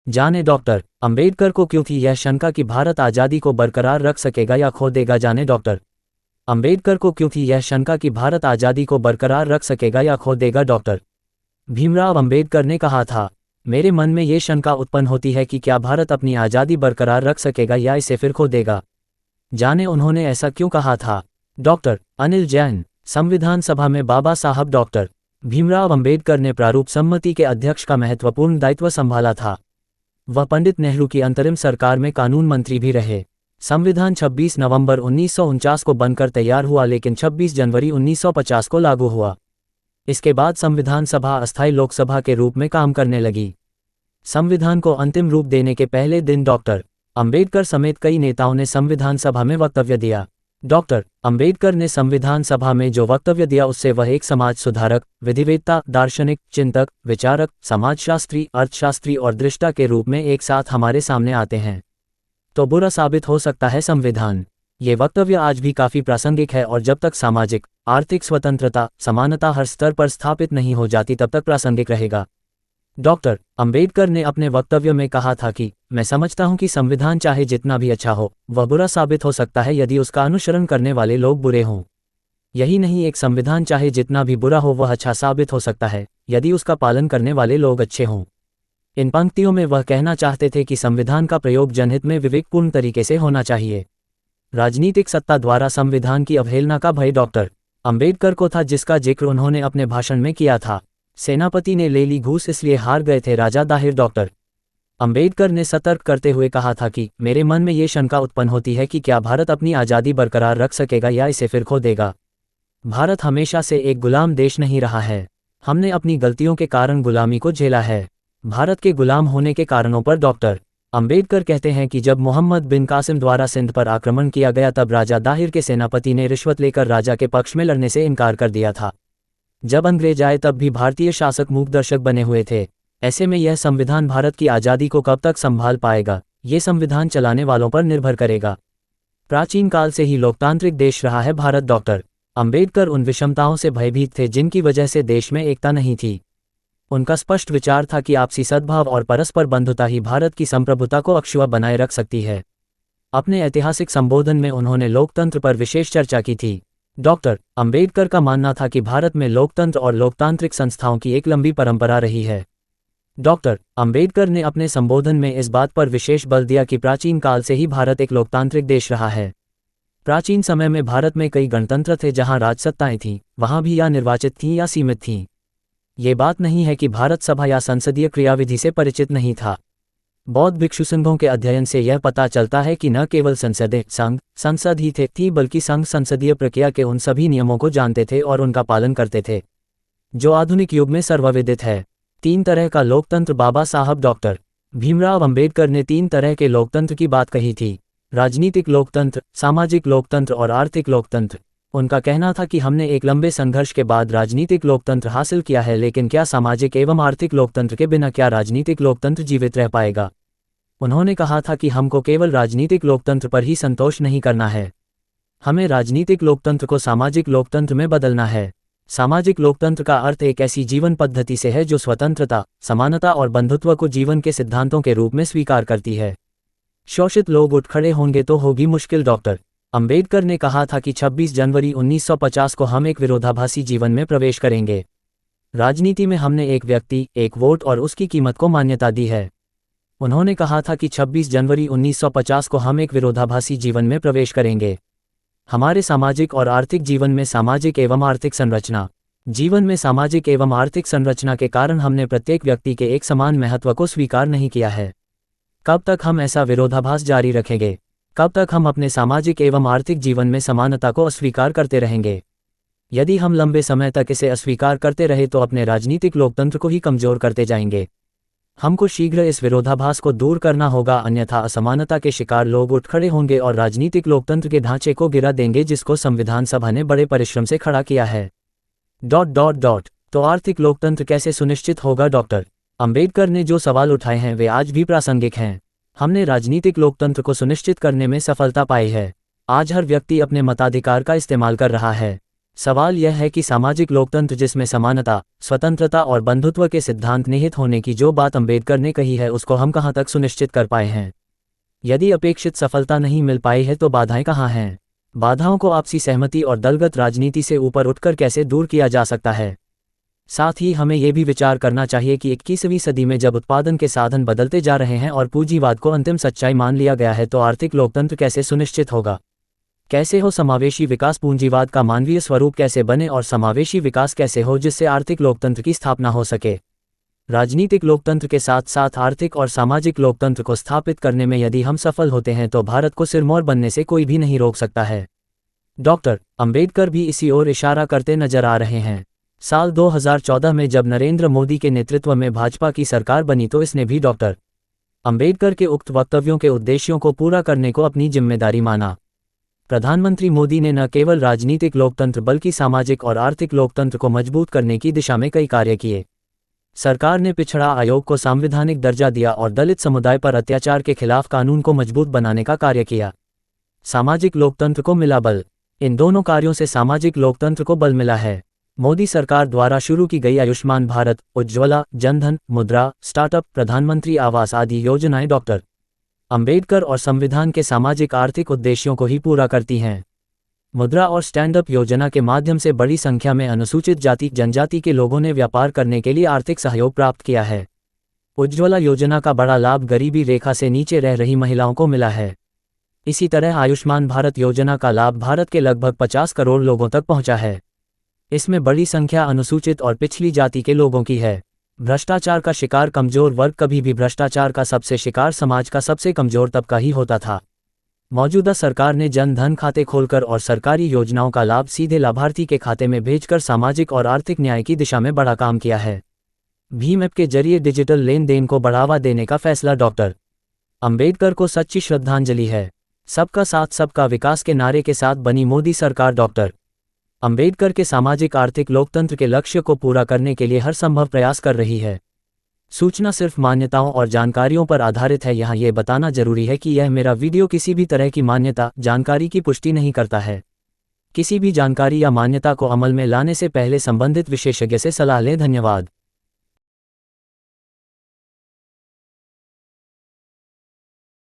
जाने डॉक्टर अंबेडकर को क्यों थी यह शंका कि भारत आज़ादी को बरकरार रख सकेगा या खो देगा। जाने डॉक्टर अंबेडकर को क्यों थी यह शंका कि भारत आज़ादी को बरकरार रख सकेगा या खो देगा। डॉक्टर भीमराव अंबेडकर ने कहा था, मेरे मन में ये शंका उत्पन्न होती है कि क्या भारत अपनी आज़ादी बरकरार रख सकेगा या इसे फिर खो देगा। जाने उन्होंने ऐसा क्यों कहा था। डॉक्टर अनिल जैन संविधान सभा में बाबा साहब डॉक्टर भीमराव अंबेडकर ने प्रारूप सम्मति के अध्यक्ष का महत्वपूर्ण दायित्व संभाला था। वह पंडित नेहरू की अंतरिम सरकार में कानून मंत्री भी रहे। संविधान 26 नवंबर 1949 को बनकर तैयार हुआ लेकिन 26 जनवरी 1950 को लागू हुआ। इसके बाद संविधान सभा अस्थायी लोकसभा के रूप में काम करने लगी। संविधान को अंतिम रूप देने के पहले दिन डॉक्टर अंबेडकर समेत कई नेताओं ने संविधान सभा में वक्तव्य दिया। डॉक्टर अंबेडकर ने संविधान सभा में जो वक्तव्य दिया उससे वह एक समाज सुधारक, विधिवेत्ता, दार्शनिक, चिंतक, विचारक, समाजशास्त्री, अर्थशास्त्री और दृष्टा के रूप में एक साथ हमारे सामने आते हैं। तो बुरा साबित हो सकता है संविधान। ये वक्तव्य आज भी काफ़ी प्रासंगिक है और जब तक सामाजिक आर्थिक स्वतंत्रता, समानता हर स्तर पर स्थापित नहीं हो जाती तब तक प्रासंगिक रहेगा। डॉक्टर अंबेडकर ने अपने वक्तव्य में कहा था कि मैं समझता हूं कि संविधान चाहे जितना भी अच्छा हो वह बुरा साबित हो सकता है यदि उसका अनुसरण करने वाले लोग बुरे हों। यही नहीं, एक संविधान चाहे जितना भी बुरा हो वह अच्छा साबित हो सकता है यदि उसका पालन करने वाले लोग अच्छे हों। इन पंक्तियों में वह कहना चाहते थे कि संविधान का प्रयोग जनहित में विवेकपूर्ण तरीके से होना चाहिए। राजनीतिक सत्ता द्वारा संविधान की अवहेलना का भय डॉक्टर अंबेडकर को था, जिसका जिक्र उन्होंने अपने भाषण में किया था। सेनापति ने ले ली घूस इसलिए हार गए थे राजा दाहिर। डॉक्टर अंबेडकर ने सतर्क करते हुए कहा था कि मेरे मन में ये शंका उत्पन्न होती है कि क्या भारत अपनी आज़ादी बरकरार रख सकेगा या इसे फिर खो देगा। भारत हमेशा से एक गुलाम देश नहीं रहा है। हमने अपनी गलतियों के कारण गुलामी को झेला है। भारत के गुलाम होने के कारणों पर डॉक्टर अंबेडकर कहते हैं कि जब मोहम्मद बिन कासिम द्वारा सिंध पर आक्रमण किया गया तब राजा दाहिर के सेनापति ने रिश्वत लेकर राजा के पक्ष में लड़ने से इनकार कर दिया था। जब अंग्रेज आए तब भी भारतीय शासक मूकदर्शक बने हुए थे। ऐसे में यह संविधान भारत की आज़ादी को कब तक संभाल पाएगा, ये संविधान चलाने वालों पर निर्भर करेगा। प्राचीन काल से ही लोकतांत्रिक देश रहा है भारत। डॉक्टर अंबेडकर उन विषमताओं से भयभीत थे जिनकी वजह से देश में एकता नहीं थी। उनका स्पष्ट विचार था कि आपसी सद्भाव और परस्पर बंधुता ही भारत की संप्रभुता को अक्षुण्ण बनाए रख सकती है। अपने ऐतिहासिक संबोधन में उन्होंने लोकतंत्र पर विशेष चर्चा की थी। डॉक्टर अंबेडकर का मानना था कि भारत में लोकतंत्र और लोकतांत्रिक संस्थाओं की एक लंबी परंपरा रही है। डॉक्टर अंबेडकर ने अपने संबोधन में इस बात पर विशेष बल दिया कि प्राचीन काल से ही भारत एक लोकतांत्रिक देश रहा है। प्राचीन समय में भारत में कई गणतंत्र थे जहां राजसत्ताएं थीं, वहां भी या निर्वाचित थीं या सीमित थीं। ये बात नहीं है कि भारत सभा या संसदीय क्रियाविधि से परिचित नहीं था। बौद्ध भिक्षु संघों के अध्ययन से यह पता चलता है कि न केवल संसद ही थी बल्कि संघ संसदीय प्रक्रिया के उन सभी नियमों को जानते थे और उनका पालन करते थे जो आधुनिक युग में सर्वविदित है। 3 तरह का लोकतंत्र बाबा साहब डॉक्टर भीमराव अंबेडकर ने 3 तरह के लोकतंत्र की बात कही थी: राजनीतिक लोकतंत्र, सामाजिक लोकतंत्र और आर्थिक लोकतंत्र। उनका कहना था कि हमने एक लंबे संघर्ष के बाद राजनीतिक लोकतंत्र हासिल किया है, लेकिन क्या सामाजिक एवं आर्थिक लोकतंत्र के बिना क्या राजनीतिक लोकतंत्र जीवित रह पाएगा। उन्होंने कहा था कि हमको केवल राजनीतिक लोकतंत्र पर ही संतोष नहीं करना है, हमें राजनीतिक लोकतंत्र को सामाजिक लोकतंत्र में बदलना है। सामाजिक लोकतंत्र का अर्थ एक ऐसी जीवन पद्धति से है जो स्वतंत्रता, समानता और बंधुत्व को जीवन के सिद्धांतों के रूप में स्वीकार करती है। शोषित लोग उठ खड़े होंगे तो होगी मुश्किल। डॉक्टर अंबेडकर ने कहा था कि 26 जनवरी 1950 को हम एक विरोधाभासी जीवन में प्रवेश करेंगे। राजनीति में हमने एक व्यक्ति, एक वोट और उसकी कीमत को मान्यता दी है। उन्होंने कहा था कि 26 जनवरी 1950 को हम एक विरोधाभासी जीवन में प्रवेश करेंगे। हमारे सामाजिक और आर्थिक जीवन में सामाजिक एवं आर्थिक संरचना जीवन में सामाजिक एवं आर्थिक संरचना के कारण हमने प्रत्येक व्यक्ति के एक समान महत्व को स्वीकार नहीं किया है। कब तक हम ऐसा विरोधाभास जारी रखेंगे? कब तक हम अपने सामाजिक एवं आर्थिक जीवन में समानता को अस्वीकार करते रहेंगे? यदि हम लंबे समय तक इसे अस्वीकार करते रहे तो अपने राजनीतिक लोकतंत्र को ही कमजोर करते जाएंगे। हमको शीघ्र इस विरोधाभास को दूर करना होगा, अन्यथा असमानता के शिकार लोग उठ खड़े होंगे और राजनीतिक लोकतंत्र के ढांचे को गिरा देंगे जिसको संविधान सभा ने बड़े परिश्रम से खड़ा किया है। तो आर्थिक लोकतंत्र कैसे सुनिश्चित होगा? डॉक्टर अंबेडकर ने जो सवाल उठाए हैं वे आज भी प्रासंगिक हैं। हमने राजनीतिक लोकतंत्र को सुनिश्चित करने में सफलता पाई है। आज हर व्यक्ति अपने मताधिकार का इस्तेमाल कर रहा है। सवाल यह है कि सामाजिक लोकतंत्र जिसमें समानता, स्वतंत्रता और बंधुत्व के सिद्धांत निहित होने की जो बात अंबेडकर ने कही है उसको हम कहाँ तक सुनिश्चित कर पाए हैं। यदि अपेक्षित सफलता नहीं मिल पाई है तो बाधाएं कहाँ हैं? बाधाओं को आपसी सहमति और दलगत राजनीति से ऊपर उठकर कैसे दूर किया जा सकता है? साथ ही हमें यह भी विचार करना चाहिए कि 21वीं सदी में जब उत्पादन के साधन बदलते जा रहे हैं और पूंजीवाद को अंतिम सच्चाई मान लिया गया है तो आर्थिक लोकतंत्र कैसे सुनिश्चित होगा? कैसे हो समावेशी विकास? पूंजीवाद का मानवीय स्वरूप कैसे बने और समावेशी विकास कैसे हो जिससे आर्थिक लोकतंत्र की स्थापना हो सके? राजनीतिक लोकतंत्र के साथ साथ आर्थिक और सामाजिक लोकतंत्र को स्थापित करने में यदि हम सफल होते हैं तो भारत को सिरमौर बनने से कोई भी नहीं रोक सकता है। डॉक्टर अंबेडकर भी इसी ओर इशारा करते नजर आ रहे हैं। साल 2014 में जब नरेंद्र मोदी के नेतृत्व में भाजपा की सरकार बनी तो इसने भी डॉक्टर अंबेडकर के उक्त वक्तव्यों के उद्देश्यों को पूरा करने को अपनी जिम्मेदारी माना। प्रधानमंत्री मोदी ने न केवल राजनीतिक लोकतंत्र बल्कि सामाजिक और आर्थिक लोकतंत्र को मजबूत करने की दिशा में कई कार्य किए। सरकार ने पिछड़ा आयोग को संवैधानिक दर्जा दिया और दलित समुदाय पर अत्याचार के खिलाफ कानून को मजबूत बनाने का कार्य किया। सामाजिक लोकतंत्र को मिला बल। इन दोनों कार्यों से सामाजिक लोकतंत्र को बल मिला है। मोदी सरकार द्वारा शुरू की गई आयुष्मान भारत, उज्ज्वला, जनधन, मुद्रा, स्टार्टअप, प्रधानमंत्री आवास आदि योजनाएं डॉक्टर अंबेडकर और संविधान के सामाजिक आर्थिक उद्देश्यों को ही पूरा करती हैं। मुद्रा और स्टैंडअप योजना के माध्यम से बड़ी संख्या में अनुसूचित जाति जनजाति के लोगों ने व्यापार करने के लिए आर्थिक सहयोग प्राप्त किया है। उज्ज्वला योजना का बड़ा लाभ गरीबी रेखा से नीचे रह रही महिलाओं को मिला है। इसी तरह आयुष्मान भारत योजना का लाभ भारत के लगभग 50 करोड़ लोगों तक पहुंचा है। इसमें बड़ी संख्या अनुसूचित और पिछली जाति के लोगों की है। भ्रष्टाचार का शिकार कमजोर वर्ग कभी भी भ्रष्टाचार का सबसे शिकार समाज का सबसे कमजोर तबका ही होता था। मौजूदा सरकार ने जन धन खाते खोलकर और सरकारी योजनाओं का लाभ सीधे लाभार्थी के खाते में भेजकर सामाजिक और आर्थिक न्याय की दिशा में बड़ा काम किया है। भीम ऐप के जरिए डिजिटल लेन देन को बढ़ावा देने का फैसला डॉक्टर अंबेडकर को सच्ची श्रद्धांजलि है। सबका साथ सबका विकास के नारे के साथ बनी मोदी सरकार डॉक्टर अंबेडकर के सामाजिक आर्थिक लोकतंत्र के लक्ष्य को पूरा करने के लिए हर संभव प्रयास कर रही है। सूचना सिर्फ मान्यताओं और जानकारियों पर आधारित है। यहाँ ये बताना जरूरी है कि यह मेरा वीडियो किसी भी तरह की मान्यता जानकारी की पुष्टि नहीं करता है। किसी भी जानकारी या मान्यता को अमल में लाने से पहले संबंधित विशेषज्ञ से सलाह लें। धन्यवाद।